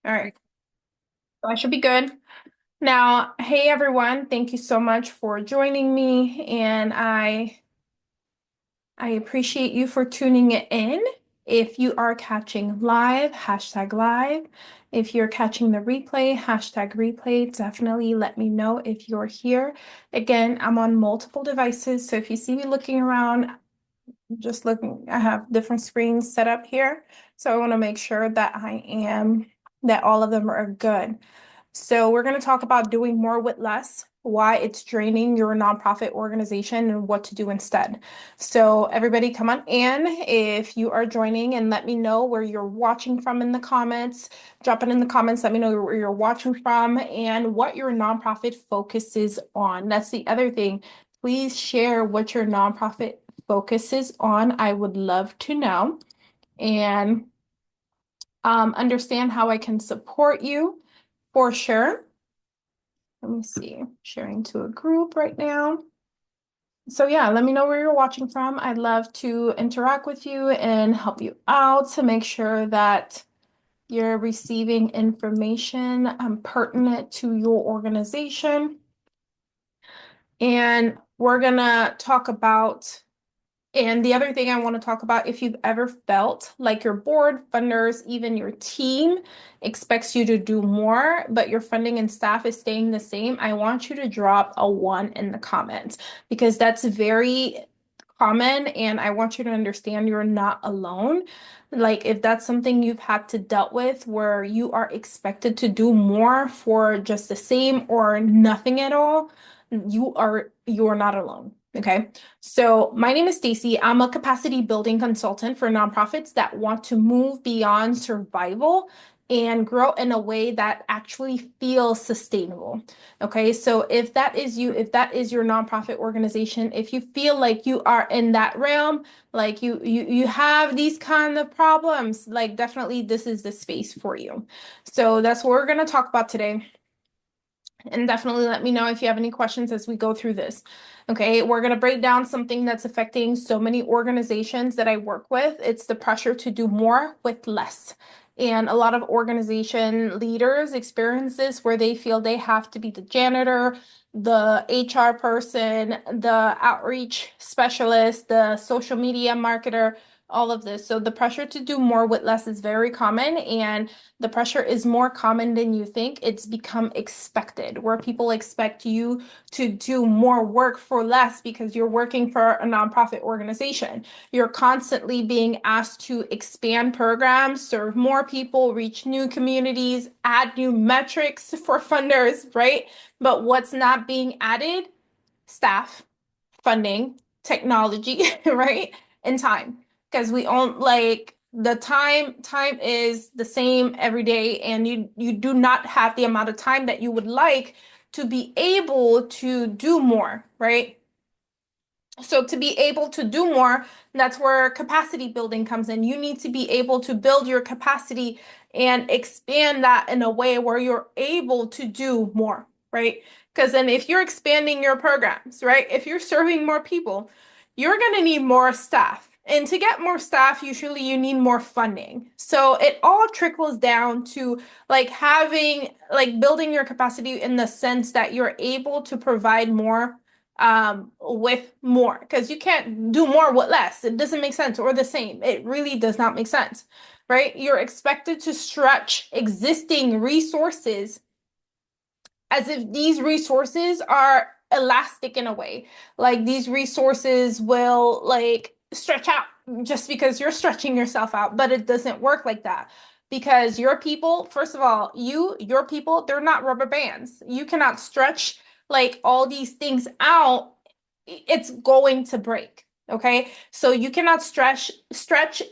All right, so I should be good. Now, hey everyone, thank you so much for joining me, and I appreciate you for tuning in. If you are catching live, hashtag live. If you're catching the replay, hashtag replay. Definitely let me know if you're here. Again, I'm on multiple devices, so if you see me looking around, just looking, I have different screens set up here. So I want to make sure that all of them are good. So we're going to talk about doing more with less, why it's draining your nonprofit organization and what to do instead. So everybody come on in if you are joining and let me know where you're watching from in the comments. Drop it in the comments. Let me know where you're watching from and what your nonprofit focuses on. That's the other thing. Please share what your nonprofit focuses on. I would love to know and understand how I can support you for sure. Let me see, sharing to a group right now. So yeah, let me know where you're watching from. I'd love to interact with you and help you out to make sure that you're receiving information pertinent to your organization. And we're gonna talk about And the other thing I want to talk about, if you've ever felt like your board, funders, even your team expects you to do more, but your funding and staff is staying the same, I want you to drop a one in the comments because that's very common. And I want you to understand you're not alone. Like if that's something you've had to dealt with where you are expected to do more for just the same or nothing at all, you're not alone. Okay. So my name is Stacy. I'm a capacity building consultant for nonprofits that want to move beyond survival and grow in a way that actually feels sustainable. Okay, so if that is you, if that is your nonprofit organization, if you feel like you are in that realm, like you have these kind of problems, like definitely this is the space for you. So that's what we're going to talk about today. And definitely let me know if you have any questions as we go through this. Okay, we're going to break down something that's affecting so many organizations that I work with. It's the pressure to do more with less. And a lot of organization leaders experience this where they feel they have to be the janitor, the HR person, the outreach specialist, the social media marketer, all of this. So the pressure to do more with less is very common, and the pressure is more common than you think. It's become expected, where people expect you to do more work for less because you're working for a nonprofit organization. You're constantly being asked to expand programs, serve more people, reach new communities, add new metrics for funders, right? But what's not being added? Staff, funding, technology, right? And time. Because we own like the time is the same every day, and you do not have the amount of time that you would like to be able to do more, right? So to be able to do more, that's where capacity building comes in. You need to be able to build your capacity and expand that in a way where you're able to do more, right? Because then if you're expanding your programs, right? If you're serving more people, you're going to need more staff. And to get more staff, usually you need more funding. So it all trickles down to like building your capacity in the sense that you're able to provide more with more, because you can't do more with less. It doesn't make sense, or the same. It really does not make sense, right? You're expected to stretch existing resources as if these resources are elastic in a way. Like these resources will like stretch out just because you're stretching yourself out, but it doesn't work like that. Because your people, first of all, your people, they're not rubber bands. You cannot stretch like all these things out. It's going to break. Okay. So you cannot stretch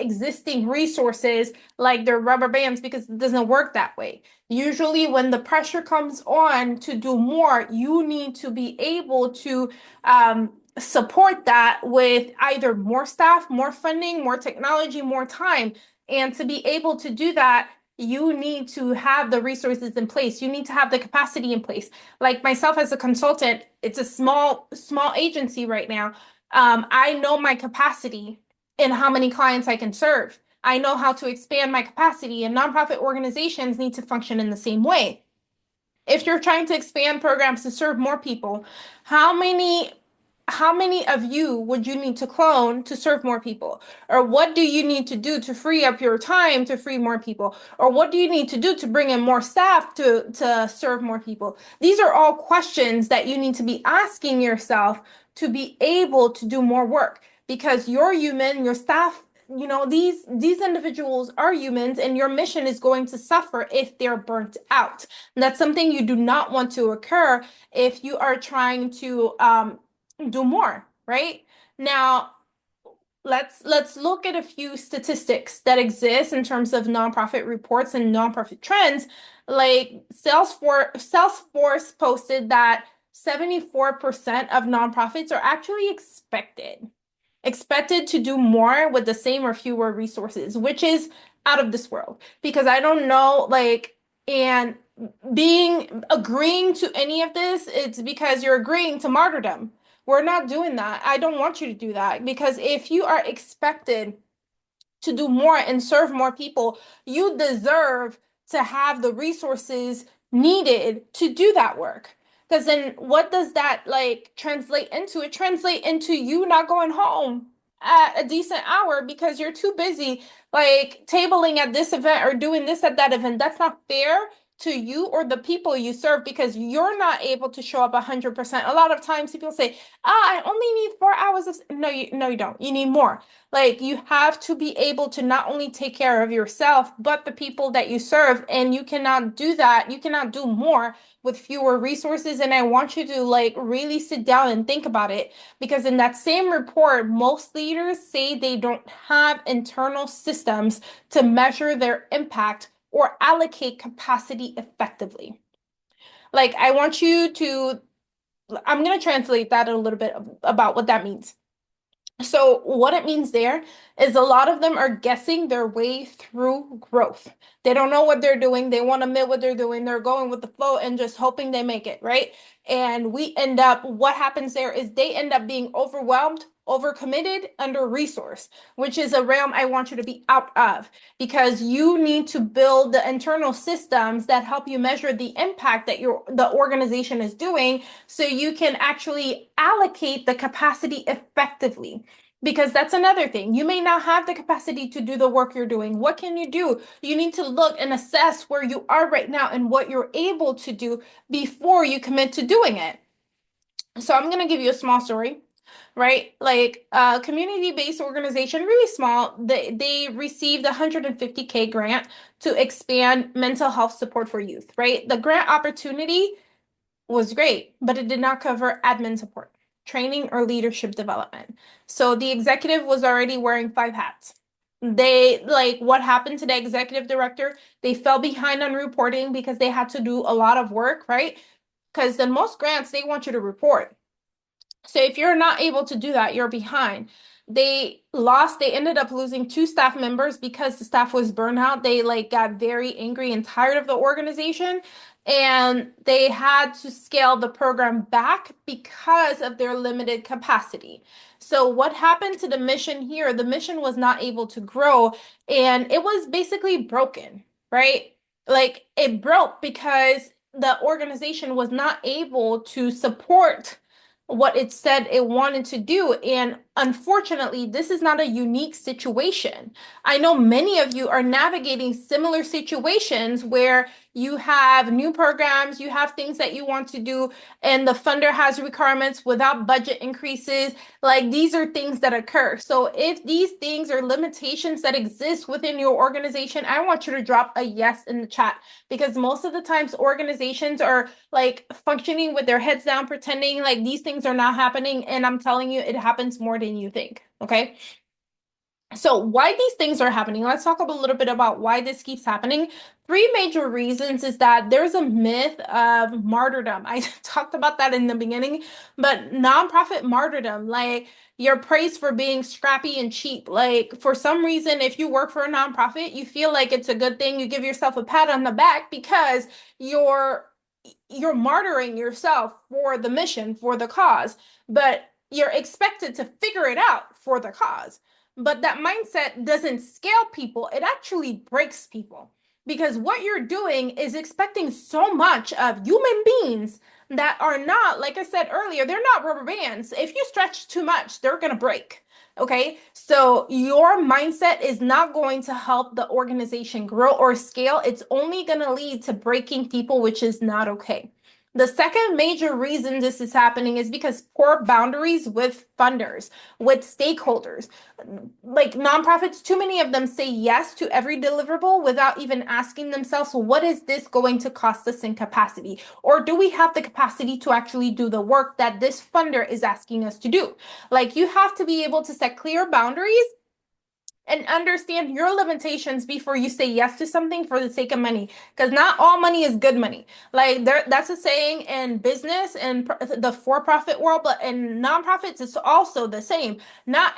existing resources like they're rubber bands because it doesn't work that way. Usually, when the pressure comes on to do more, you need to be able to support that with either more staff, more funding, more technology, more time. And to be able to do that, you need to have the resources in place. You need to have the capacity in place. Like myself as a consultant, it's a small agency right now. I know my capacity and how many clients I can serve. I know how to expand my capacity, and nonprofit organizations need to function in the same way. If you're trying to expand programs to serve more people, how many how many of you would you need to clone to serve more people? Or what do you need to do to free up your time to free more people? Or what do you need to do to bring in more staff to serve more people? These are all questions that you need to be asking yourself to be able to do more work because you're human, your staff, these individuals are humans and your mission is going to suffer if they're burnt out. And that's something you do not want to occur if you are trying to do more, right? Now, let's look at a few statistics that exist in terms of nonprofit reports and nonprofit trends. Like Salesforce posted that 74% of nonprofits are actually expected to do more with the same or fewer resources, which is out of this world. Because I don't know, like, and being agreeing to any of this, it's because you're agreeing to martyrdom. We're not doing that. I don't want you to do that because if you are expected to do more and serve more people, you deserve to have the resources needed to do that work. Because then what does that like translate into? It translate into you not going home at a decent hour because you're too busy like tabling at this event or doing this at that event. That's not fair to you or the people you serve because you're not able to show up 100%. A lot of times people say, I only need 4 hours of no, you don't. You need more. Like you have to be able to not only take care of yourself, but the people that you serve. And you cannot do that. You cannot do more with fewer resources. And I want you to like really sit down and think about it because in that same report, most leaders say they don't have internal systems to measure their impact or allocate capacity effectively. Like I want you to, I'm going to translate that a little bit about what that means. So, what it means there is a lot of them are guessing their way through growth. They don't know what they're doing. They want to admit what they're doing. They're going with the flow and just hoping they make it, right? And what happens there is they end up being overwhelmed, overcommitted, under-resourced, which is a realm I want you to be out of because you need to build the internal systems that help you measure the impact that the organization is doing so you can actually allocate the capacity effectively. Because that's another thing. You may not have the capacity to do the work you're doing. What can you do? You need to look and assess where you are right now and what you're able to do before you commit to doing it. So I'm going to give you a small story, right? Like a community-based organization, really small, they received a 150K grant to expand mental health support for youth, right? The grant opportunity was great, but it did not cover admin support, training, or leadership development. So the executive was already wearing 5 hats. They like what happened to the executive director? They fell behind on reporting because they had to do a lot of work, right? Because in most grants, they want you to report. So if you're not able to do that, you're behind. They ended up losing 2 staff members because the staff was burnt out. They like got very angry and tired of the organization and they had to scale the program back because of their limited capacity. So what happened to the mission here? The mission was not able to grow and it was basically broken, right? Like it broke because the organization was not able to support what it said it wanted to do. And unfortunately, this is not a unique situation. I know many of you are navigating similar situations where you have new programs, you have things that you want to do, and the funder has requirements without budget increases. Like these are things that occur. So if these things are limitations that exist within your organization, I want you to drop a yes in the chat because most of the times organizations are like functioning with their heads down, pretending like these things are not happening. And I'm telling you, it happens more than you think. Okay. So why these things are happening? Let's talk a little bit about why this keeps happening. 3 major reasons is that there's a myth of martyrdom. I talked about that in the beginning, but nonprofit martyrdom, like you're praised for being scrappy and cheap. Like for some reason, if you work for a nonprofit, you feel like it's a good thing. You give yourself a pat on the back because you're martyring yourself for the mission, for the cause, but you're expected to figure it out for the cause. but that mindset doesn't scale people, it actually breaks people. Because what you're doing is expecting so much of human beings that are not, like I said earlier, they're not rubber bands. If you stretch too much, they're going to break. Okay. So your mindset is not going to help the organization grow or scale. It's only going to lead to breaking people, which is not okay. The second major reason this is happening is because poor boundaries with funders, with stakeholders. Like nonprofits, too many of them say yes to every deliverable without even asking themselves, well, what is this going to cost us in capacity? Or do we have the capacity to actually do the work that this funder is asking us to do? Like you have to be able to set clear boundaries and understand your limitations before you say yes to something for the sake of money, because not all money is good money. Like there, that's a saying in business and the for-profit world, but in nonprofits it's also the same. Not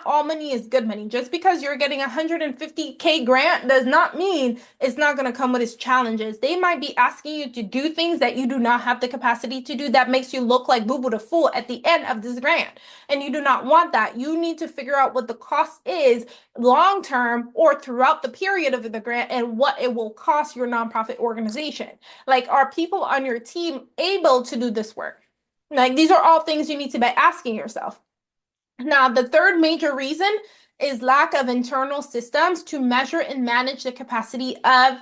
all money is good money. Just because you're getting 150K grant does not mean it's not going to come with its challenges. They might be asking you to do things that you do not have the capacity to do, that makes you look like Boo Boo the Fool at the end of this grant, and you do not want that. You need to figure out what the cost is long term or throughout the period of the grant and what it will cost your nonprofit organization. Like, are people on your team able to do this work? Like, these are all things you need to be asking yourself. Now, the third major reason is lack of internal systems to measure and manage the capacity of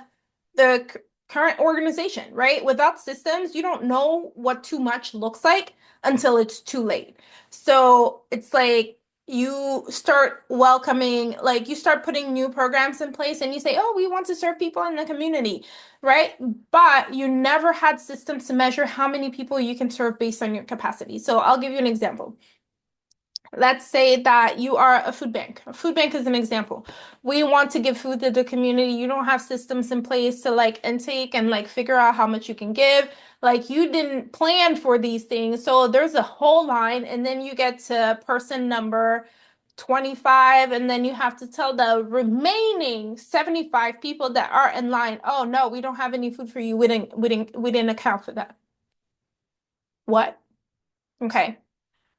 the current organization, right? Without systems, you don't know what too much looks like until it's too late. So it's like you start welcoming, like you start putting new programs in place and you say, oh, we want to serve people in the community, right? But you never had systems to measure how many people you can serve based on your capacity. So I'll give you an example. Let's say that you are a food bank. A food bank is an example. We want to give food to the community. You don't have systems in place to like intake and like figure out how much you can give. Like you didn't plan for these things. So there's a whole line, and then you get to person number 25, and then you have to tell the remaining 75 people that are in line, oh no, we don't have any food for you. We didn't account for that. What? Okay.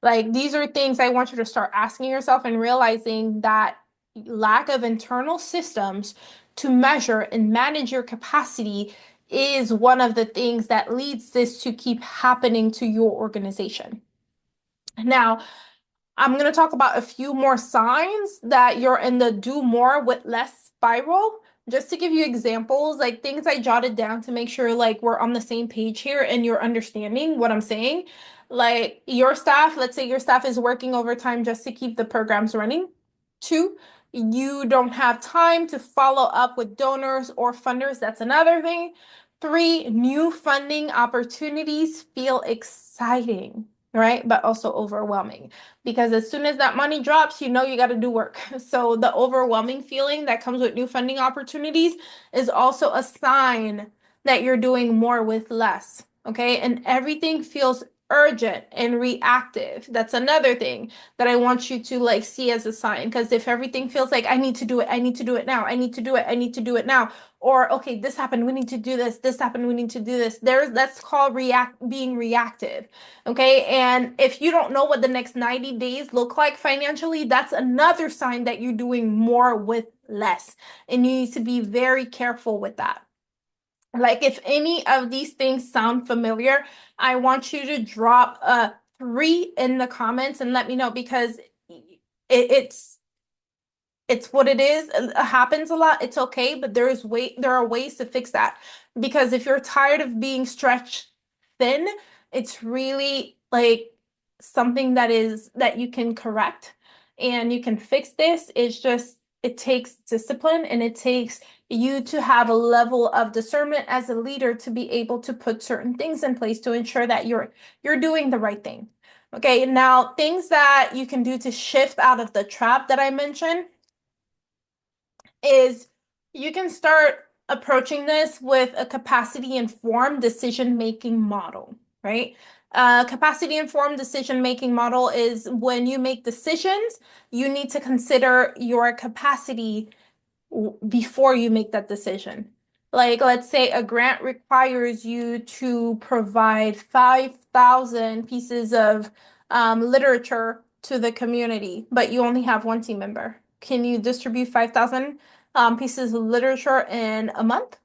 Like these are things I want you to start asking yourself and realizing that lack of internal systems to measure and manage your capacity is one of the things that leads this to keep happening to your organization. Now, I'm going to talk about a few more signs that you're in the do more with less spiral. Just to give you examples, like things I jotted down to make sure like we're on the same page here and you're understanding what I'm saying. Like your staff, let's say your staff is working overtime just to keep the programs running. Two, you don't have time to follow up with donors or funders. That's another thing. Three, new funding opportunities feel exciting, right? But also overwhelming, because as soon as that money drops, you know you got to do work. So the overwhelming feeling that comes with new funding opportunities is also a sign that you're doing more with less. Okay. And everything feels urgent and reactive. That's another thing that I want you to like see as a sign. Because if everything feels like I need to do it, I need to do it now, I need to do it, I need to do it now, or okay, this happened, we need to do this happened, we need to do this. That's called being reactive. Okay. And if you don't know what the next 90 days look like financially, that's another sign that you're doing more with less. And you need to be very careful with that. Like if any of these things sound familiar, I want you to drop a 3 in the comments and let me know, because it's what it is. It happens a lot. It's okay, but there are ways to fix that. Because if you're tired of being stretched thin, it's really like something that you can correct and you can fix this. It's just it takes discipline, and it takes you to have a level of discernment as a leader to be able to put certain things in place to ensure that you're doing the right thing. Okay, now things that you can do to shift out of the trap that I mentioned is you can start approaching this with a capacity informed decision making model, right? Capacity informed decision making model is when you make decisions, you need to consider your capacity before you make that decision. Like, let's say a grant requires you to provide 5,000 pieces of literature to the community, but you only have one team member? Can you distribute 5,000 pieces of literature in a month?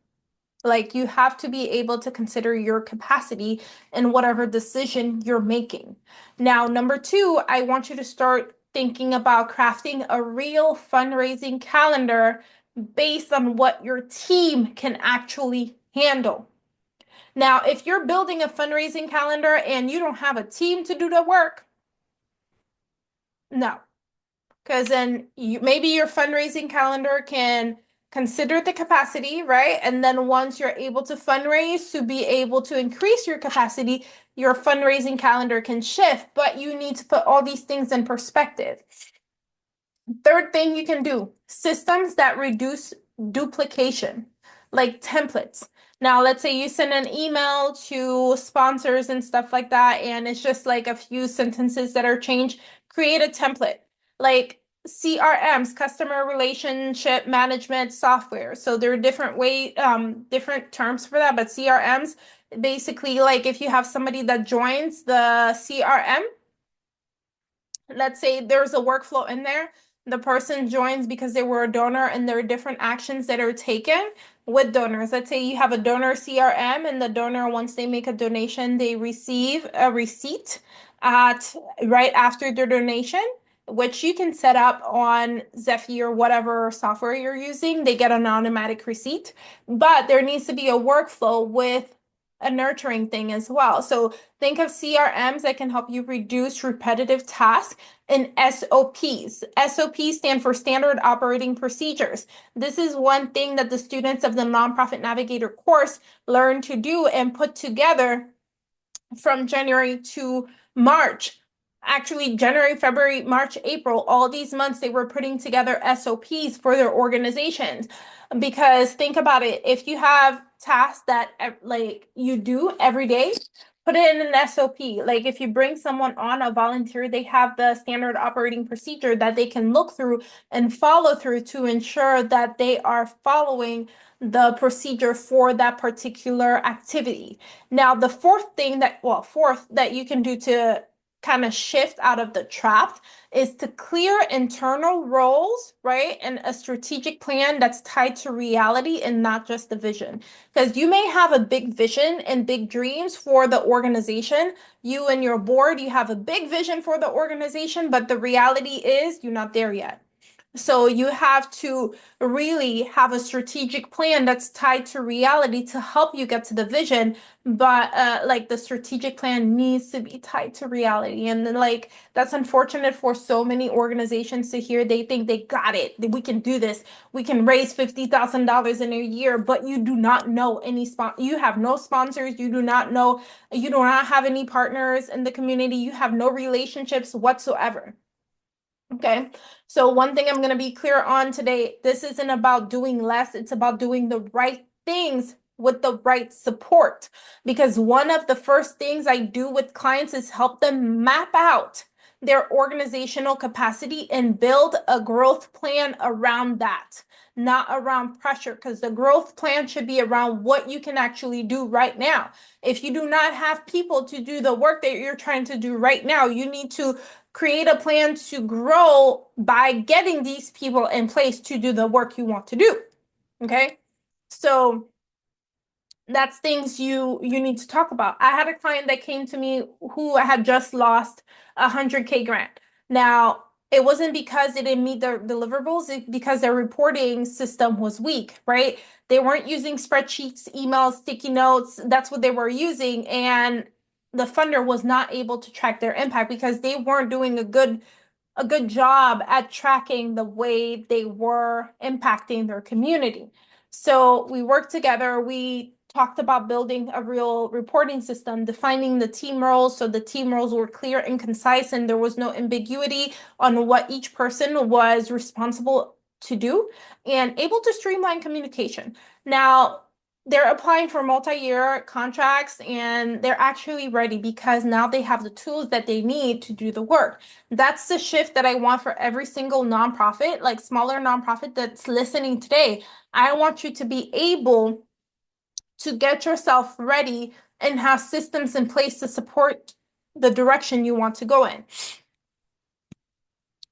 Like you have to be able to consider your capacity in whatever decision you're making. Now, number two, I want you to start thinking about crafting a real fundraising calendar based on what your team can actually handle. Now, if you're building a fundraising calendar and you don't have a team to do the work, no, because then maybe your fundraising calendar can consider the capacity, right? And then once you're able to fundraise to be able to increase your capacity, your fundraising calendar can shift, but you need to put all these things in perspective. Third thing you can do, systems that reduce duplication, like templates. Now, let's say you send an email to sponsors and stuff like that, and it's just like a few sentences that are changed. Create a template, like CRMs, customer relationship management software. So there are different terms for that, but CRMs, basically, like if you have somebody that joins the CRM, let's say there's a workflow in there. The person joins because they were a donor and there are different actions that are taken with donors. Let's say you have a donor CRM and the donor, once they make a donation, they receive a receipt at right after their donation, which you can set up on Zephy or whatever software you're using. They get an automatic receipt, but there needs to be a workflow with a nurturing thing as well. So think of CRMs that can help you reduce repetitive tasks and SOPs. SOPs stand for Standard Operating Procedures. This is one thing that the students of the Nonprofit Navigator course learn to do and put together from January to March. Actually, January, February, March, April, all these months they were putting together SOPs for their organizations. Because think about it, if you have tasks that like you do every day, put it in an SOP. Like if you bring someone on a volunteer, they have the standard operating procedure that they can look through and follow through to ensure that they are following the procedure for that particular activity. Now, the fourth that you can do to kind of shift out of the trap is to clear internal roles, right? And a strategic plan that's tied to reality and not just the vision. Because you may have a big vision and big dreams for the organization. You and your board, you have a big vision for the organization, but the reality is you're not there yet. So you have to really have a strategic plan that's tied to reality to help you get to the vision. But like the strategic plan needs to be tied to reality. And then like that's unfortunate for so many organizations to hear. They think they got it. We can do this. We can raise $50,000 in a year, but you do not know any you have no sponsors. You do not have any partners in the community. You have no relationships whatsoever. Okay, so one thing I'm going to be clear on today, this isn't about doing less, it's about doing the right things with the right support. Because one of the first things I do with clients is help them map out their organizational capacity and build a growth plan around that, not around pressure, because the growth plan should be around what you can actually do right now. If you do not have people to do the work that you're trying to do right now, you need to create a plan to grow by getting these people in place to do the work you want to do. Okay. So that's things you need to talk about. I had a client that came to me who had just lost a 100K grant. Now, it wasn't because they didn't meet their deliverables, it's because their reporting system was weak, right? They weren't using spreadsheets, emails, sticky notes. That's what they were using. And the funder was not able to track their impact because they weren't doing a good job at tracking the way they were impacting their community. So we worked together. We talked about building a real reporting system, defining the team roles so the team roles were clear and concise and there was no ambiguity on what each person was responsible to do, and able to streamline communication. Now, they're applying for multi-year contracts and they're actually ready because now they have the tools that they need to do the work. That's the shift that I want for every single nonprofit, like smaller nonprofit that's listening today. I want you to be able to get yourself ready and have systems in place to support the direction you want to go in.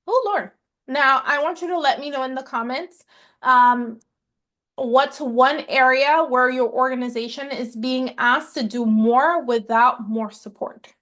Oh, Lord. Now, I want you to let me know in the comments, um, what's one area where your organization is being asked to do more without more support?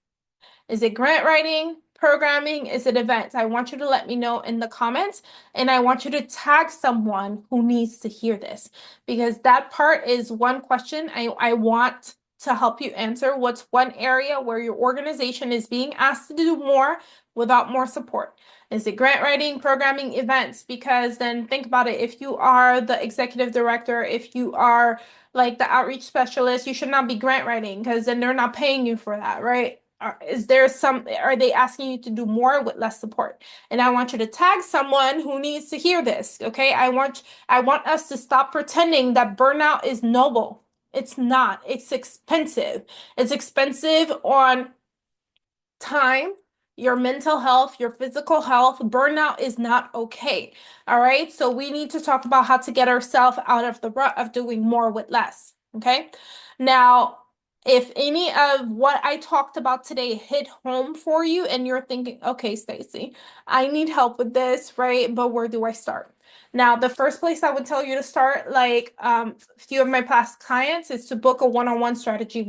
Is it grant writing, programming? Is it events? I want you to let me know in the comments, and I want you to tag someone who needs to hear this, because that part is one question I want to help you answer. What's one area where your organization is being asked to do more without more support? Is it grant writing, programming, events? Because then think about it. If you are the executive director, if you are like the outreach specialist, you should not be grant writing, because then they're not paying you for that, right? Are they asking you to do more with less support? And I want you to tag someone who needs to hear this, okay? I want us to stop pretending that burnout is noble. It's not. It's expensive. It's expensive on time, your mental health, your physical health. Burnout is not okay. All right. So we need to talk about how to get ourselves out of the rut of doing more with less. Okay. Now, if any of what I talked about today hit home for you and you're thinking, okay, Stacy, I need help with this, right? But where do I start? Now, the first place I would tell you to start, like a few of my past clients, is to book a one-on-one strategy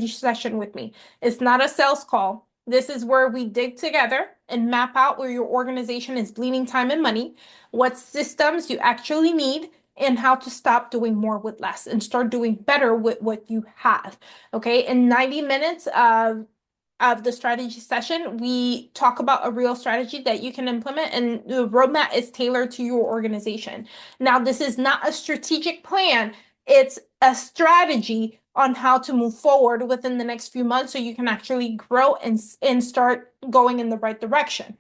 session with me. It's not a sales call. This is where we dig together and map out where your organization is bleeding time and money, what systems you actually need, and how to stop doing more with less and start doing better with what you have. Okay. In 90 minutes of the strategy session, we talk about a real strategy that you can implement, and the roadmap is tailored to your organization. Now, this is not a strategic plan, it's a strategy on how to move forward within the next few months so you can actually grow and start going in the right direction.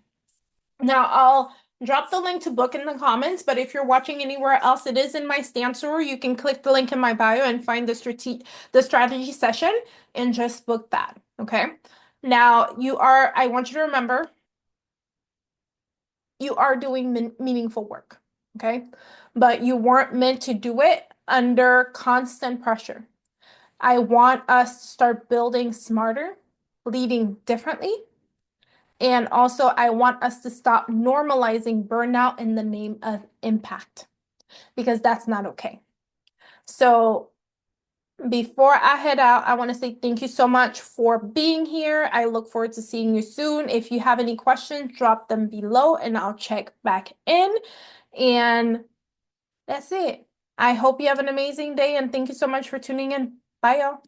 Now, I'll drop the link to book in the comments, but if you're watching anywhere else, it is in my Stancer. You can click the link in my bio and find the strategy session and just book that. Okay. Now, I want you to remember, you are doing meaningful work. Okay. But you weren't meant to do it under constant pressure. I want us to start building smarter, leading differently. And also, I want us to stop normalizing burnout in the name of impact, because that's not okay. So, before I head out, I want to say thank you so much for being here. I look forward to seeing you soon. If you have any questions, drop them below and I'll check back in. And that's it. I hope you have an amazing day and thank you so much for tuning in. Bye, y'all.